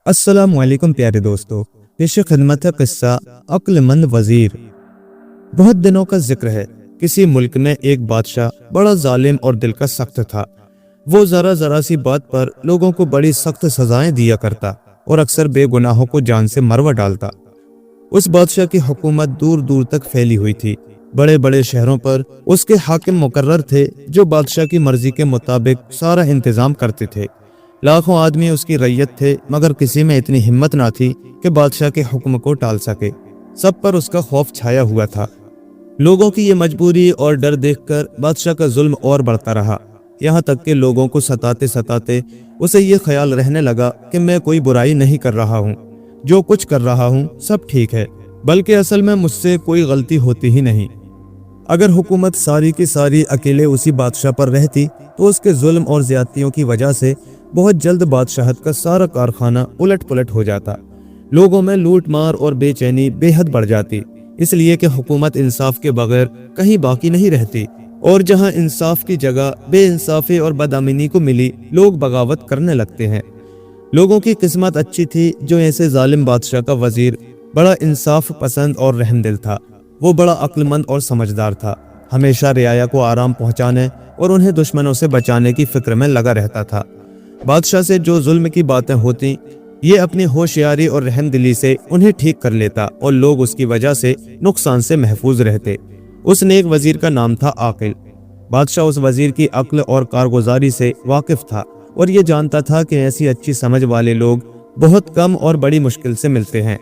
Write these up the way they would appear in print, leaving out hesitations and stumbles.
अस्सलामुअलैकुम प्यारे दोस्तों, पेश खिदमत है किस्सा अक्लमंद वजीर। बहुत दिनों का जिक्र है, किसी मुल्क में एक बादशाह बड़ा जालिम और दिल का सख्त था। वो जरा जरा सी बात पर लोगों को बड़ी सख्त सजाएं दिया करता और अक्सर बेगुनाहों को जान से मरवा डालता। उस बादशाह की हुकूमत दूर दूर तक फैली हुई थी। बड़े बड़े शहरों पर उसके हाकिम मुकर्रर थे जो बादशाह की मर्जी के मुताबिक सारा इंतजाम करते थे। लाखों आदमी उसकी रैयत थे, मगर किसी में इतनी हिम्मत ना थी कि बादशाह के हुक्म को टाल सके। सब पर उसका खौफ छाया हुआ था। लोगों की ये मजबूरी और डर देखकर बादशाह का जुल्म और बढ़ता रहा, यहाँ तक कि लोगों को सताते सताते उसे ये ख्याल रहने लगा कि मैं कोई बुराई नहीं कर रहा हूँ, जो कुछ कर रहा हूँ सब ठीक है, बल्कि असल में मुझसे कोई गलती होती ही नहीं। अगर हुकूमत सारी की सारी अकेले उसी बादशाह पर रहती तो उसके जुल्म और ज्यादतियों की वजह से बहुत जल्द बादशाहत का सारा कारखाना उलट पुलट हो जाता। लोगों में लूट मार और बेचैनी बेहद बढ़ जाती, इसलिए कि हुकूमत इंसाफ के बगैर कहीं बाकी नहीं रहती, और जहां इंसाफ की जगह बेइंसाफी और बदअमीनी को मिली, लोग बगावत करने लगते हैं। लोगों की किस्मत अच्छी थी जो ऐसे जालिम बादशाह का वजीर बड़ा इंसाफ पसंद और रहमदिल था। वो बड़ा अक्लमंद और समझदार था, हमेशा रियाया को आराम पहुंचाने और उन्हें दुश्मनों से बचाने की फिक्र में लगा रहता था। बादशाह से जो जुल्म की बातें होती, ये अपनी होशियारी और रहमदिली से उन्हें ठीक कर लेता और लोग उसकी वजह से नुकसान से महफूज रहते। उस नेक वजीर का नाम था आकिल। बादशाह उस वजीर की अक्ल और कारगुजारी से वाकिफ था और ये जानता था कि ऐसी अच्छी समझ वाले लोग बहुत कम और बड़ी मुश्किल से मिलते हैं,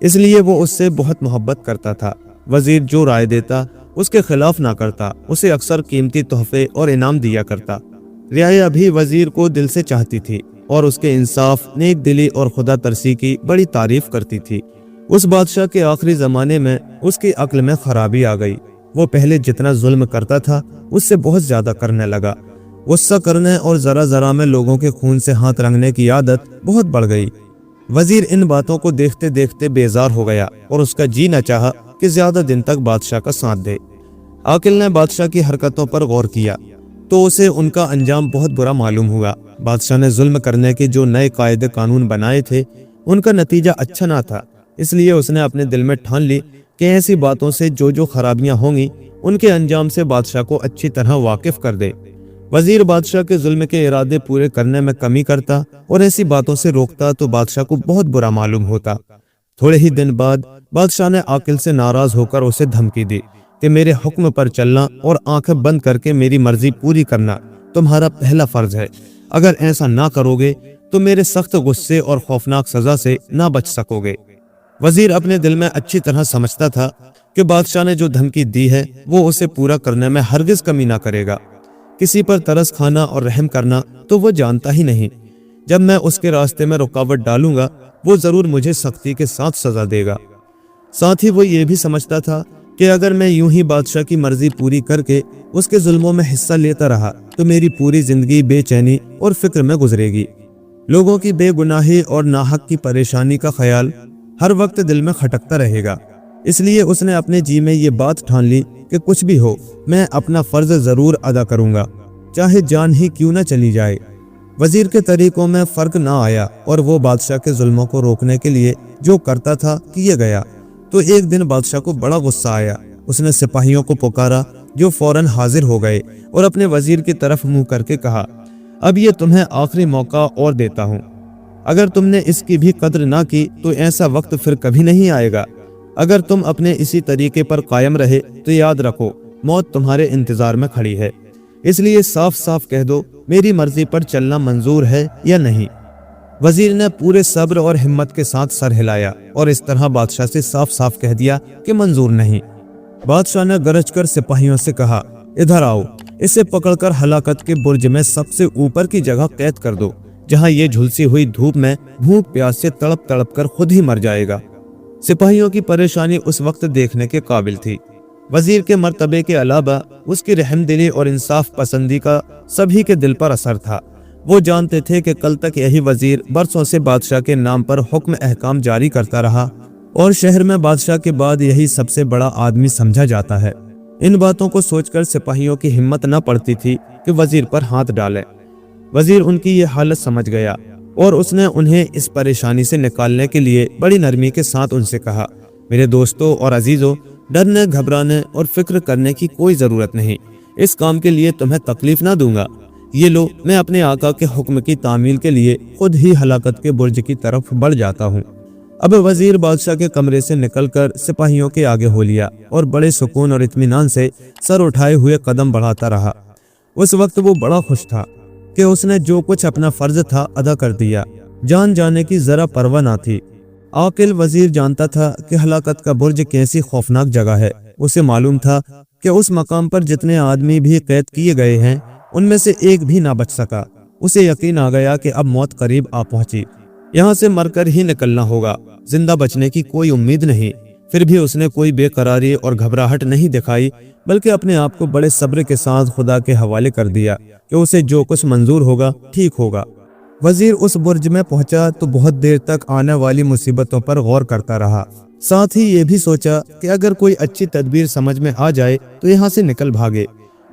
इसलिए वो उससे बहुत मोहब्बत करता था। वजीर जो राय देता उसके खिलाफ ना करता, उसे अक्सर कीमती तोहफे और इनाम दिया करता। रियाया भी वजीर को दिल से चाहती थी और उसके इंसाफ, नेक दिली और खुदा तरसी की बड़ी तारीफ करती थी। उस बादशाह के आखिरी जमाने में उसकी अक्ल में खराबी आ गई। वो पहले जितना जुल्म करता था उससे बहुत ज्यादा करने लगा। गुस्सा करने और जरा जरा में लोगों के खून से हाथ रंगने की आदत बहुत बढ़ गई। वजीर इन बातों को देखते देखते बेजार हो गया और उसका जी न चाहा कि ज्यादा दिन तक बादशाह का साथ दे। आकिल ने बादशाह की हरकतों पर गौर किया तो उसे उनका अंजाम बहुत बुरा मालूम हुआ। बादशाह ने जुल्म करने के जो नए कायदे कानून बनाए थे उनका नतीजा अच्छा ना था, इसलिए उसने अपने दिल में ठान ली कि ऐसी बातों से जो खराबियां होंगी उनके अंजाम से बादशाह को अच्छी तरह वाकिफ कर दे। वजीर बादशाह के जुल्म के इरादे पूरे करने में कमी करता और ऐसी बातों से रोकता तो बादशाह को बहुत बुरा मालूम होता। थोड़े ही दिन बाद बादशाह ने आकिल से नाराज होकर उसे धमकी दी कि मेरे हुक्म पर चलना और आंखें बंद करके मेरी मर्जी पूरी करना तुम्हारा पहला फर्ज है। अगर ऐसा ना करोगे तो मेरे सख्त गुस्से और खौफनाक सजा से ना बच सकोगे। वजीर अपने दिल में अच्छी तरह समझता था कि बादशाह ने जो धमकी दी है वो उसे पूरा करने में हरगिज कमी ना करेगा। किसी पर तरस खाना और रहम करना तो वो जानता ही नहीं। जब मैं उसके रास्ते में रुकावट डालूंगा वो जरूर मुझे सख्ती के साथ सजा देगा। साथ ही वो ये भी समझता था कि अगर मैं यूं ही बादशाह की मर्जी पूरी करके उसके जुल्मों में हिस्सा लेता रहा तो मेरी पूरी जिंदगी बेचैनी और फिक्र में गुजरेगी। लोगों की बेगुनाही और नाहक की परेशानी का ख्याल हर वक्त दिल में खटकता रहेगा। इसलिए उसने अपने जी में ये बात ठान ली कि कुछ भी हो मैं अपना फर्ज जरूर अदा करूंगा, चाहे जान ही क्यों न चली जाए। वजीर के तरीकों में फर्क ना आया और वो बादशाह के जुल्मों को रोकने के लिए जो करता था किए गया। तो एक दिन बादशाह को बड़ा गुस्सा आया। उसने सिपाहियों को पुकारा जो फौरन हाजिर हो गए और अपने वजीर की तरफ मुंह करके कहा, अब ये तुम्हें आखिरी मौका और देता हूँ। अगर तुमने इसकी भी कद्र ना की तो ऐसा वक्त फिर कभी नहीं आएगा। अगर तुम अपने इसी तरीके पर कायम रहे तो याद रखो मौत तुम्हारे इंतजार में खड़ी है। इसलिए साफ साफ कह दो मेरी मर्जी पर चलना मंजूर है या नहीं। वजीर ने पूरे सब्र और हिम्मत के साथ सर हिलाया और इस तरह बादशाह से साफ साफ कह दिया कि मंजूर नहीं। बादशाह ने गरज कर सिपाहियों से कहा, इधर आओ, इसे पकड़कर हलाकत के बुर्ज में सबसे ऊपर की जगह कैद कर दो, जहां ये झुलसी हुई धूप में भूख प्यास से तड़प तड़प कर खुद ही मर जाएगा। सिपाहियों की परेशानी उस वक्त देखने के काबिल थी। वजीर के मर्तबे के अलावा उसकी रहमदिली और इंसाफ पसंदी का सभी के दिल पर असर था। वो जानते थे कि कल तक यही वजीर बरसों से बादशाह के नाम पर हुक्म अहकाम जारी करता रहा और शहर में बादशाह के बाद यही सबसे बड़ा आदमी समझा जाता है। इन बातों को सोचकर सिपाहियों की हिम्मत न पड़ती थी कि वजीर पर हाथ डालें। वजीर उनकी ये हालत समझ गया اور اس نے انہیں اس پریشانی سے نکالنے کے لیے بڑی نرمی کے ساتھ ان سے کہا، میرے دوستوں اور عزیزوں، ڈرنے، گھبرانے اور فکر کرنے کی کوئی ضرورت نہیں۔ اس کام کے لیے تمہیں تکلیف نہ دوں گا۔ یہ لو، میں اپنے آقا کے حکم کی تعمیل کے لیے خود ہی ہلاکت کے برج کی طرف بڑھ جاتا ہوں۔ اب وزیر بادشاہ کے کمرے سے نکل کر سپاہیوں کے آگے ہو لیا اور بڑے سکون اور اطمینان سے سر اٹھائے ہوئے قدم بڑھاتا رہا۔ اس وقت وہ بڑا خوش تھا کہ اس نے جو کچھ اپنا فرض تھا ادا کر دیا، جان جانے کی ذرا پرواہ نہ تھی۔ عاقل وزیر جانتا تھا کہ ہلاکت کا برج کیسی خوفناک جگہ ہے۔ اسے معلوم تھا کہ اس مقام پر جتنے آدمی بھی قید کیے گئے ہیں ان میں سے ایک بھی نہ بچ سکا۔ اسے یقین آ گیا کہ اب موت قریب آ پہنچی، یہاں سے مر کر ہی نکلنا ہوگا، زندہ بچنے کی کوئی امید نہیں۔ پھر بھی اس نے کوئی بے قراری اور گھبراہٹ نہیں دکھائی، بلکہ اپنے آپ کو بڑے صبر کے ساتھ خدا کے حوالے کر دیا کہ اسے جو کچھ منظور ہوگا ٹھیک ہوگا۔ وزیر اس برج میں پہنچا تو بہت دیر تک آنے والی مصیبتوں پر غور کرتا رہا، ساتھ ہی یہ بھی سوچا کہ اگر کوئی اچھی تدبیر سمجھ میں آ جائے تو یہاں سے نکل بھاگے۔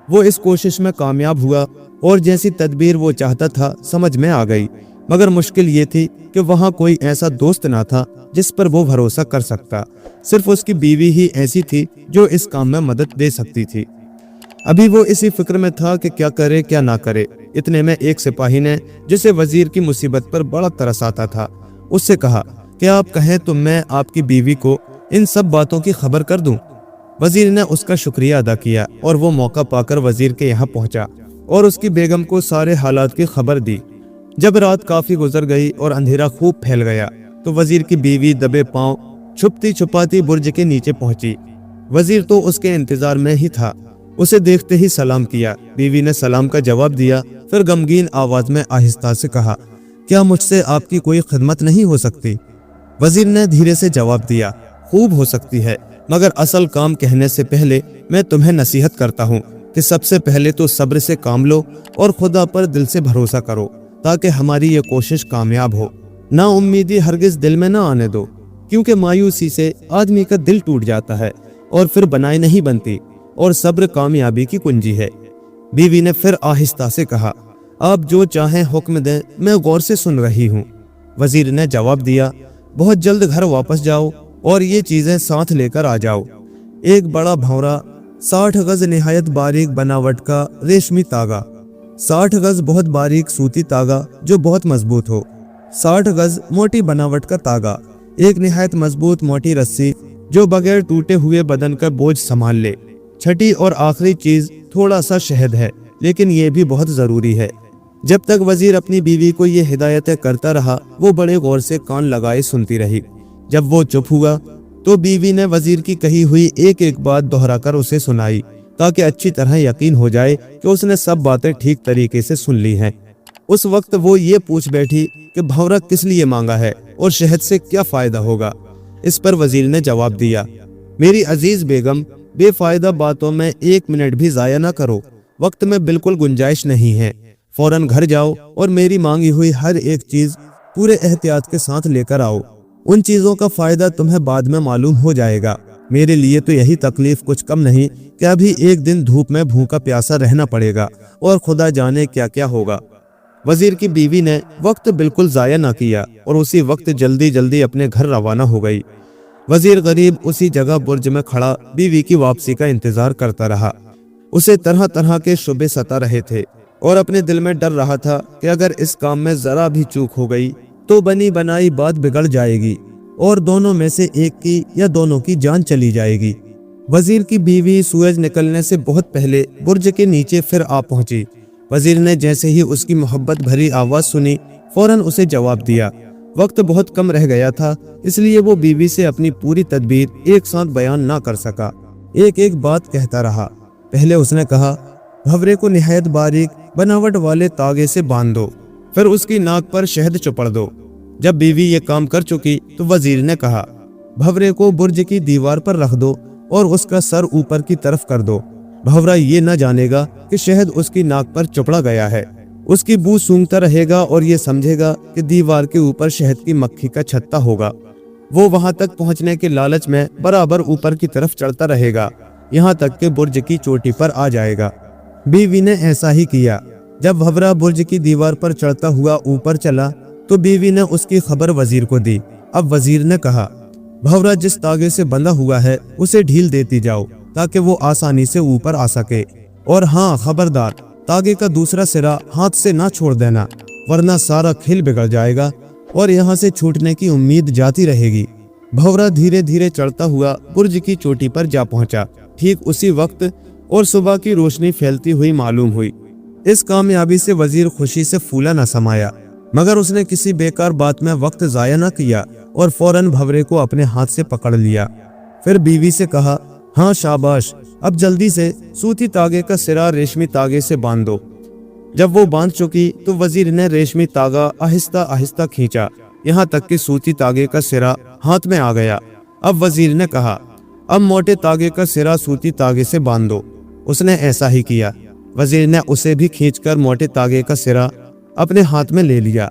وہ اس کوشش میں کامیاب ہوا اور جیسی تدبیر وہ چاہتا تھا سمجھ میں آ گئی، مگر مشکل یہ تھی کہ وہاں کوئی ایسا دوست نہ تھا جس پر وہ بھروسہ کر سکتا۔ صرف اس کی بیوی ہی ایسی تھی جو اس کام میں مدد دے سکتی تھی۔ ابھی وہ اسی فکر میں تھا کہ کیا کرے کیا نہ کرے، اتنے میں ایک سپاہی نے، جسے وزیر کی مصیبت پر بڑا ترس آتا تھا، اس سے کہا کہ آپ کہیں تو میں آپ کی بیوی کو ان سب باتوں کی خبر کر دوں۔ وزیر نے اس کا شکریہ ادا کیا اور وہ موقع پا کر وزیر کے یہاں پہنچا اور اس کی بیگم کو سارے حالات کی خبر دی۔ جب رات کافی گزر گئی اور اندھیرا خوب پھیل گیا تو وزیر کی بیوی دبے پاؤں چھپتی چھپاتی برج کے نیچے پہنچی۔ وزیر تو اس کے انتظار میں ہی تھا، اسے دیکھتے ہی سلام کیا۔ بیوی نے سلام کا جواب دیا، پھر غمگین آواز میں آہستہ سے کہا، کیا مجھ سے آپ کی کوئی خدمت نہیں ہو سکتی؟ وزیر نے دھیرے سے جواب دیا، خوب ہو سکتی ہے، مگر اصل کام کہنے سے پہلے میں تمہیں نصیحت کرتا ہوں کہ سب سے پہلے تو صبر سے کام لو اور خدا پر دل سے بھروسہ کرو تاکہ ہماری یہ کوشش کامیاب ہو۔ نا امیدی ہرگز دل میں نہ آنے دو، کیونکہ مایوسی سے آدمی کا دل ٹوٹ جاتا ہے اور پھر بنائی نہیں بنتی، اور صبر کامیابی کی کنجی ہے۔ بیوی نے پھر آہستہ سے کہا، آپ جو چاہیں حکم دیں، میں غور سے سن رہی ہوں۔ وزیر نے جواب دیا، بہت جلد گھر واپس جاؤ اور یہ چیزیں ساتھ لے کر آ جاؤ۔ ایک بڑا بھونرا، 60 گز نہایت باریک بناوٹ کا ریشمی تاگا، 60 گز بہت باریک سوتی تاگا جو بہت مضبوط ہو، 60 گز موٹی بناوٹ کا تاگا، ایک نہایت مضبوط موٹی رسی جو بغیر ٹوٹے ہوئے بدن کا بوجھ سنبھال لے۔ چھٹی اور آخری چیز تھوڑا سا شہد ہے، لیکن یہ بھی بہت ضروری ہے۔ جب تک وزیر اپنی بیوی کو یہ ہدایتیں کرتا رہا وہ بڑے غور سے کان لگائے سنتی رہی۔ جب وہ چپ ہوا تو بیوی نے وزیر کی کہی ہوئی ایک ایک بات دہرا کر اسے سنائی تاکہ اچھی طرح یقین ہو جائے کہ اس نے سب باتیں ٹھیک طریقے سے سن لی ہیں۔ اس وقت وہ یہ پوچھ بیٹھی کہ بھونرا کس لیے مانگا ہے اور شہد سے کیا فائدہ ہوگا؟ اس پر وزیر نے جواب دیا، میری عزیز بیگم، بے فائدہ باتوں میں 1 منٹ بھی ضائع نہ کرو، وقت میں بالکل گنجائش نہیں ہے۔ فوراً گھر جاؤ اور میری مانگی ہوئی ہر ایک چیز پورے احتیاط کے ساتھ لے کر آؤ۔ ان چیزوں کا فائدہ تمہیں بعد میں معلوم ہو جائے گا۔ میرے لیے تو یہی تکلیف کچھ کم نہیں کہ ابھی ایک دن دھوپ میں بھوکا پیاسا رہنا پڑے گا اور خدا جانے کیا کیا ہوگا۔ وزیر کی بیوی نے وقت بالکل ضائع نہ کیا اور اسی وقت جلدی جلدی اپنے گھر روانہ ہو گئی۔ وزیر غریب اسی جگہ برج میں کھڑا بیوی کی واپسی کا انتظار کرتا رہا۔ اسے طرح طرح کے شبے ستا رہے تھے اور اپنے دل میں ڈر رہا تھا کہ اگر اس کام میں ذرا بھی چوک ہو گئی تو بنی بنائی بات بگڑ جائے گی اور دونوں میں سے ایک کی یا دونوں کی جان چلی جائے گی۔ وزیر کی بیوی سورج نکلنے سے بہت پہلے برج کے نیچے پھر آ پہنچی۔ وزیر نے جیسے ہی اس کی محبت بھری آواز سنی فوراً اسے جواب دیا۔ وقت بہت کم رہ گیا تھا، اس لیے وہ بیوی سے اپنی پوری تدبیر ایک ساتھ بیان نہ کر سکا، ایک ایک بات کہتا رہا۔ پہلے اس نے کہا، بھونرے کو نہایت باریک بناوٹ والے تاگے سے باندھ دو، پھر اس کی ناک پر شہد چپڑ دو۔ جب بیوی یہ کام کر چکی تو وزیر نے کہا، بھونرے کو برج کی دیوار پر رکھ دو اور اس کا سر اوپر کی طرف کر دو۔ بھونرا یہ نہ جانے گا کہ شہد اس کی ناک پر چپڑا گیا ہے، اس کی بو سونگتا رہے گا اور یہ سمجھے گا کہ دیوار کے اوپر شہد کی مکھی کا چھتا ہوگا۔ وہ وہاں تک پہنچنے کے لالچ میں برابر اوپر کی طرف چڑھتا رہے گا یہاں تک کہ برج کی چوٹی پر آ جائے گا۔ بیوی نے ایسا ہی کیا۔ جب بھونرا برج کی دیوار پر چڑھتا ہوا اوپر چلا तो बीवी ने उसकी खबर वजीर को दी। अब वजीर ने कहा, भंवरा जिस तागे से बंधा हुआ है उसे ढील देती जाओ ताकि वो आसानी से ऊपर आ सके, और हाँ खबरदार, तागे का दूसरा सिरा हाथ से ना छोड़ देना, वरना सारा खेल बिगड़ जाएगा और यहाँ से छूटने की उम्मीद जाती रहेगी। भंवरा धीरे धीरे चढ़ता हुआ बुर्ज की चोटी पर जा पहुंचा ठीक उसी वक्त, और सुबह की रोशनी फैलती हुई मालूम हुई। इस कामयाबी से वजीर खुशी से फूला न समाया, मगर उसने किसी बेकार बात में वक्त जाया न किया और फौरन भंवरे को अपने हाथ से पकड़ लिया। फिर बीवी से कहा, हाँ शाबाश, अब जल्दी से सूती तागे का सिरा रेशमी तागे से बांध दो। जब वो बांध चुकी तो वजीर ने रेशमी तागा आहिस्ता आहिस्ता खींचा, यहाँ तक कि सूती तागे का सिरा हाथ में आ गया। अब वजीर ने कहा, अब मोटे तागे का सिरा सूती तागे से बांध दो। उसने ऐसा ही किया। वजीर ने उसे भी खींचकर मोटे तागे का सिरा अपने हाथ में ले लिया।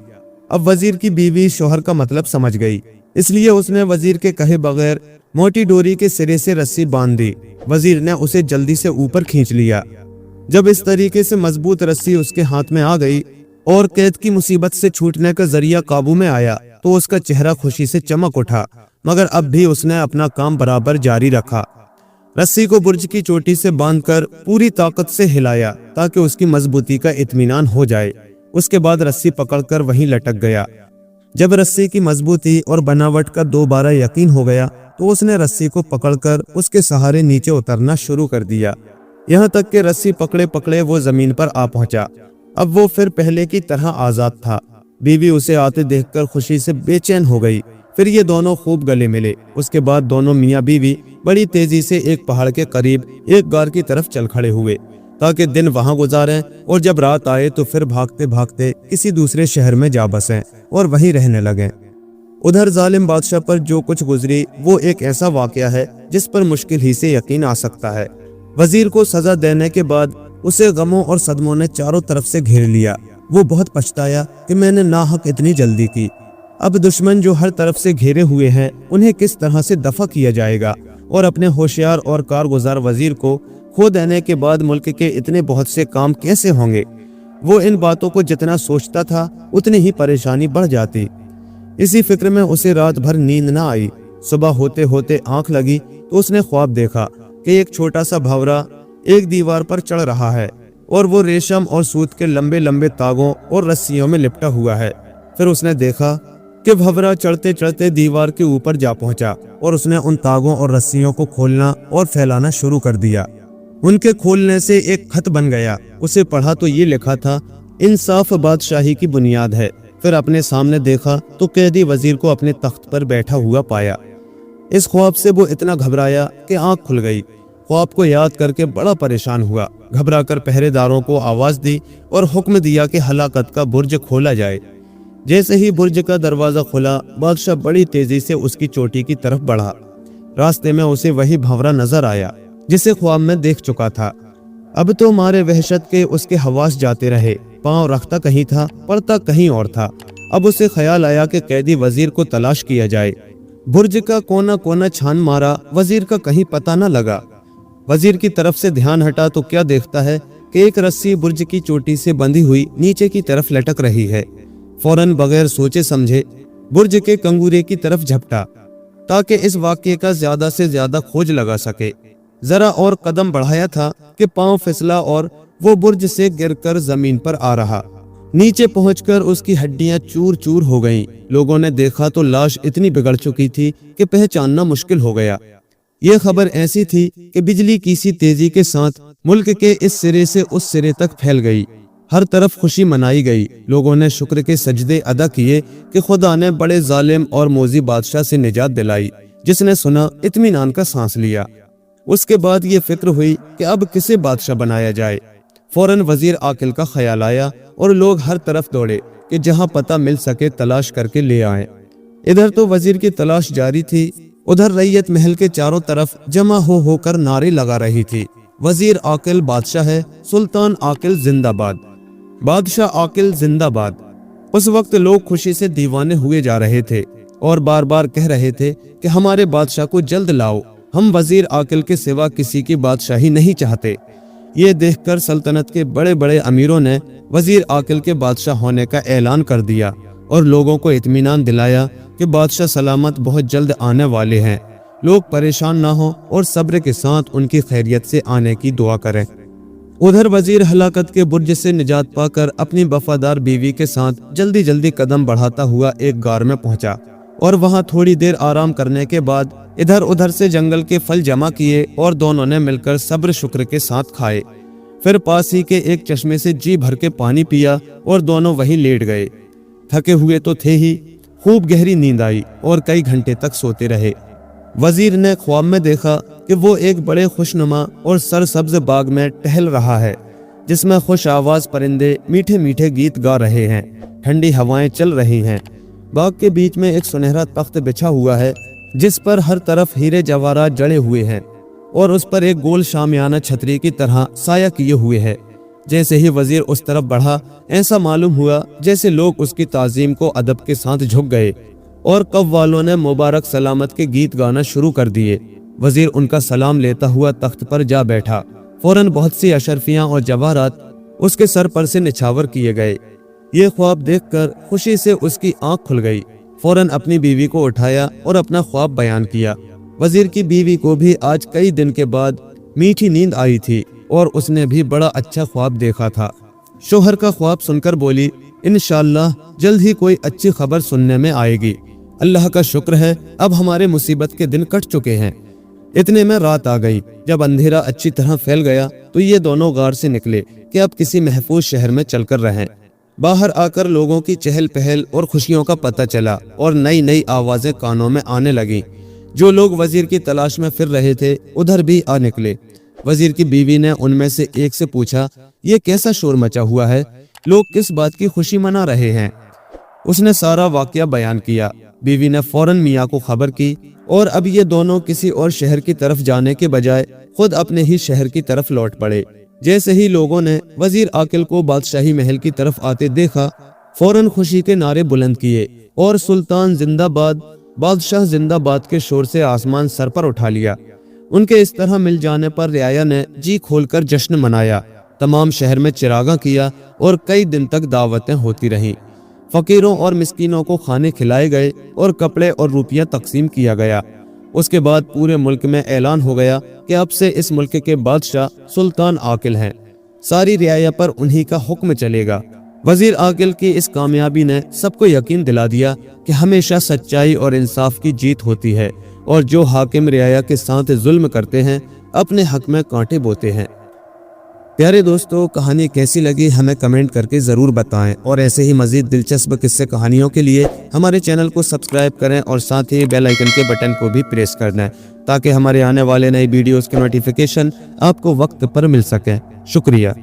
अब वजीर की बीवी शौहर का मतलब समझ गई, इसलिए उसने वजीर के कहे बगैर मोटी डोरी के सिरे से रस्सी बांध दी। वजीर ने उसे जल्दी से ऊपर खींच लिया। जब इस तरीके से मजबूत रस्सी उसके हाथ में आ गई और कैद की मुसीबत से छूटने का जरिया काबू में आया तो उसका चेहरा खुशी से चमक उठा, मगर अब भी उसने अपना काम बराबर जारी रखा। रस्सी को बुर्ज की चोटी से बांधकर पूरी ताकत से हिलाया ताकि उसकी मजबूती का इत्मीनान हो जाए। उसके बाद रस्सी पकड़कर वहीं लटक गया। जब रस्सी की मजबूती और बनावट का दोबारा यकीन हो गया तो उसने रस्सी को पकड़कर उसके सहारे नीचे उतरना शुरू कर दिया, यहाँ तक कि रस्सी पकड़े पकड़े वो जमीन पर आ पहुंचा। अब वो फिर पहले की तरह आजाद था। बीवी उसे आते देखकर खुशी से बेचैन हो गई। फिर ये दोनों खूब गले मिले। उसके बाद दोनों मियाँ बीवी बड़ी तेजी से एक पहाड़ के करीब एक गार की तरफ चल खड़े हुए ताकि दिन वहां गुजारें, और जब रात आए तो फिर भागते भागते किसी दूसरे शहर में जा बसें और वहीं रहने लगें। उधर जालिम बादशाह पर जो कुछ गुजरी वो एक ऐसा वाकया है जिस पर मुश्किल ही से यकीन आ सकता है। वजीर को सजा देने के बाद उसे गमों और सदमों ने चारों तरफ से घेर लिया। वो बहुत पछताया कि मैंने नाहक इतनी जल्दी की। अब दुश्मन जो हर तरफ से घेरे हुए हैं उन्हें किस तरह से दफा किया जाएगा, और अपने होशियार और कारगुजार वजीर को खो देने के बाद मुल्क के इतने बहुत से काम कैसे होंगे। वो इन बातों को जितना सोचता था उतनी ही परेशानी बढ़ जाती। इसी फिक्र में उसे रात भर नींद न आई। सुबह होते होते आंख लगी तो उसने ख्वाब देखा कि एक छोटा सा भंवरा एक दीवार पर चढ़ रहा है और वो रेशम और सूत के लंबे लंबे तागों और रस्सियों में लिपटा हुआ है। फिर उसने देखा कि भंवरा चढ़ते चढ़ते दीवार के ऊपर जा पहुंचा और उसने उन तागों और रस्सियों को खोलना और फैलाना शुरू कर दिया। उनके खोलने से एक खत बन गया। उसे पढ़ा तो ये लिखा था, इंसाफ बादशाही की बुनियाद है। फिर अपने सामने देखा तो कैदी वजीर को अपने तख्त पर बैठा हुआ पाया। इस ख्वाब से वो इतना घबराया कि आंख खुल गई। ख्वाब को याद करके बड़ा परेशान हुआ। घबरा कर पहरेदारों को आवाज दी और हुक्म दिया कि हलाकत का बुर्ज खोला जाए। जैसे ही बुर्ज का दरवाजा खुला, बादशाह बड़ी तेजी से उसकी चोटी की तरफ बढ़ा। रास्ते में उसे वही भंवरा नजर आया जिसे ख्वाब में देख चुका था। अब तो मारे वहशत के उसके हवास जाते रहे। पांव रखता कहीं था, पड़ता कहीं और था। अब उसे ख्याल आया कि कैदी वजीर को तलाश किया जाए। बुर्ज का कोना कोना छान मारा, वजीर का कहीं पता न लगा। वजीर की तरफ से ध्यान हटा तो क्या देखता है कि एक रस्सी बुर्ज की चोटी से बंधी हुई नीचे की तरफ लटक रही है। फौरन बगैर सोचे समझे बुर्ज के कंगूरे की तरफ झपटा ताकि इस वाक़ये का ज्यादा से ज्यादा खोज लगा सके। जरा और कदम बढ़ाया था कि पांव फिसला और वो बुर्ज से गिरकर जमीन पर आ रहा। नीचे पहुंचकर उसकी हड्डियां चूर चूर हो गईं। लोगों ने देखा तो लाश इतनी बिगड़ चुकी थी कि पहचानना मुश्किल हो गया। यह खबर ऐसी थी कि बिजली की सी तेजी के साथ मुल्क के इस सिरे से उस सिरे तक फैल गई। हर तरफ खुशी मनाई गई। लोगों ने शुक्र के सजदे अदा किए कि खुदा ने बड़े जालिम और मोजी बादशाह से निजात दिलाई। जिसने सुना इत्मीनान का सांस लिया। उसके बाद ये फिक्र हुई कि अब किसे बादशाह बनाया जाए। फौरन वजीर आकिल का ख्याल आया और लोग हर तरफ दौड़े कि जहां पता मिल सके तलाश करके ले आए। इधर तो वजीर की तलाश जारी थी, उधर रैयत महल के चारों तरफ जमा हो होकर नारे लगा रही थी, वजीर आकिल बादशाह है, सुल्तान आकिल जिंदाबाद, बादशाह आकिल जिंदाबाद। उस वक्त लोग खुशी से दीवाने हुए जा रहे थे और बार बार कह रहे थे कि हमारे बादशाह को जल्द लाओ, हम वजीर आकिल के सिवा किसी की बादशाही नहीं चाहते। ये देखकर सल्तनत के बड़े बड़े अमीरों ने वजीर आकिल के बादशाह होने का ऐलान कर दिया और लोगों को इत्मीनान दिलाया कि बादशाह सलामत बहुत जल्द आने वाले हैं, लोग परेशान ना हो और सब्र के साथ उनकी खैरियत से आने की दुआ करें। उधर वजीर हलाकत के बुर्ज से निजात पाकर अपनी वफादार बीवी के साथ जल्दी जल्दी कदम बढ़ाता हुआ एक गार में पहुंचा और वहां थोड़ी देर आराम करने के बाद इधर उधर से जंगल के फल जमा किए और दोनों ने मिलकर सब्र शुक्र के साथ खाए। फिर पास ही के एक चश्मे से जी भर के पानी पिया और दोनों वहीं लेट गए। थके हुए तो थे ही, खूब गहरी नींद आई और कई घंटे तक सोते रहे। वजीर ने ख्वाब में देखा कि वो एक बड़े खुशनुमा और सरसब्ज बाग में टहल रहा है, जिसमें खुश आवाज परिंदे मीठे मीठे गीत गा रहे हैं, ठंडी हवाएं चल रही हैं। बाग के बीच में एक सुनहरा तख्त बिछा हुआ है, जिस पर हर तरफ हीरे जवाहरात जड़े हुए हैं और उस पर एक गोल शामियाना छतरी की तरह साया किए हुए है। जैसे ही वजीर उस तरफ बढ़ा, ऐसा मालूम हुआ जैसे लोग उसकी ताजीम को अदब के साथ झुक गए और कव्वालों ने मुबारक सलामत के गीत गाना शुरू कर दिए। वजीर उनका सलाम लेता हुआ तख्त पर जा बैठा। फौरन बहुत सी अशरफियां और जवाहरात उसके सर पर से निछावर किए गए। ये ख्वाब देखकर खुशी से उसकी आंख खुल गई। फौरन अपनी बीवी को उठाया और अपना ख्वाब बयान किया। वजीर की बीवी को भी आज कई दिन के बाद मीठी नींद आई थी और उसने भी बड़ा अच्छा ख्वाब देखा था। शोहर का ख्वाब सुनकर बोली, इंशाअल्लाह जल्द ही कोई अच्छी खबर सुनने में आएगी। अल्लाह का शुक्र है, अब हमारे मुसीबत के दिन कट चुके हैं। इतने में रात आ गई। जब अंधेरा अच्छी तरह फैल गया तो ये दोनों गार से निकले कि अब किसी महफूज शहर में चलकर रहें। बाहर आकर लोगों की चहल पहल और खुशियों का पता चला और नई नई आवाजें कानों में आने लगी। जो लोग वजीर की तलाश में फिर रहे थे उधर भी आ निकले। वजीर की बीवी ने उनमें से एक से पूछा, ये कैसा शोर मचा हुआ है, लोग किस बात की खुशी मना रहे हैं? उसने सारा वाकया बयान किया। बीवी ने फौरन मियाँ को खबर की और अब ये दोनों किसी और शहर की तरफ जाने के बजाय खुद अपने ही शहर की तरफ लौट पड़े। जैसे ही लोगों ने वजीर आकिल को बादशाही महल की तरफ आते देखा, फौरन खुशी के नारे बुलंद किए और सुल्तान जिंदाबाद, बादशाह जिंदाबाद के शोर से आसमान सर पर उठा लिया। उनके इस तरह मिल जाने पर रियाया ने जी खोलकर जश्न मनाया। तमाम शहर में चिरागा किया और कई दिन तक दावतें होती रहीं। फकीरों और मिस्कीनों को खाने खिलाए गए और कपड़े और रुपया तकसीम किया गया। उसके बाद पूरे मुल्क में ऐलान हो गया कि अब से इस मुल्क के बादशाह सुल्तान आकिल हैं। सारी रियाया पर उन्हीं का हुक्म चलेगा। वजीर आकिल की इस कामयाबी ने सबको यकीन दिला दिया कि हमेशा सच्चाई और इंसाफ की जीत होती है और जो हाकिम रियाया के साथ जुल्म करते हैं अपने हक में कांटे बोते हैं। प्यारे दोस्तों, कहानी कैसी लगी हमें कमेंट करके ज़रूर बताएं और ऐसे ही मज़ीद दिलचस्प किस्से कहानियों के लिए हमारे चैनल को सब्सक्राइब करें और साथ ही बेल आइकन के बटन को भी प्रेस कर दें ताकि हमारे आने वाले नए वीडियोस के नोटिफिकेशन आपको वक्त पर मिल सकें। शुक्रिया।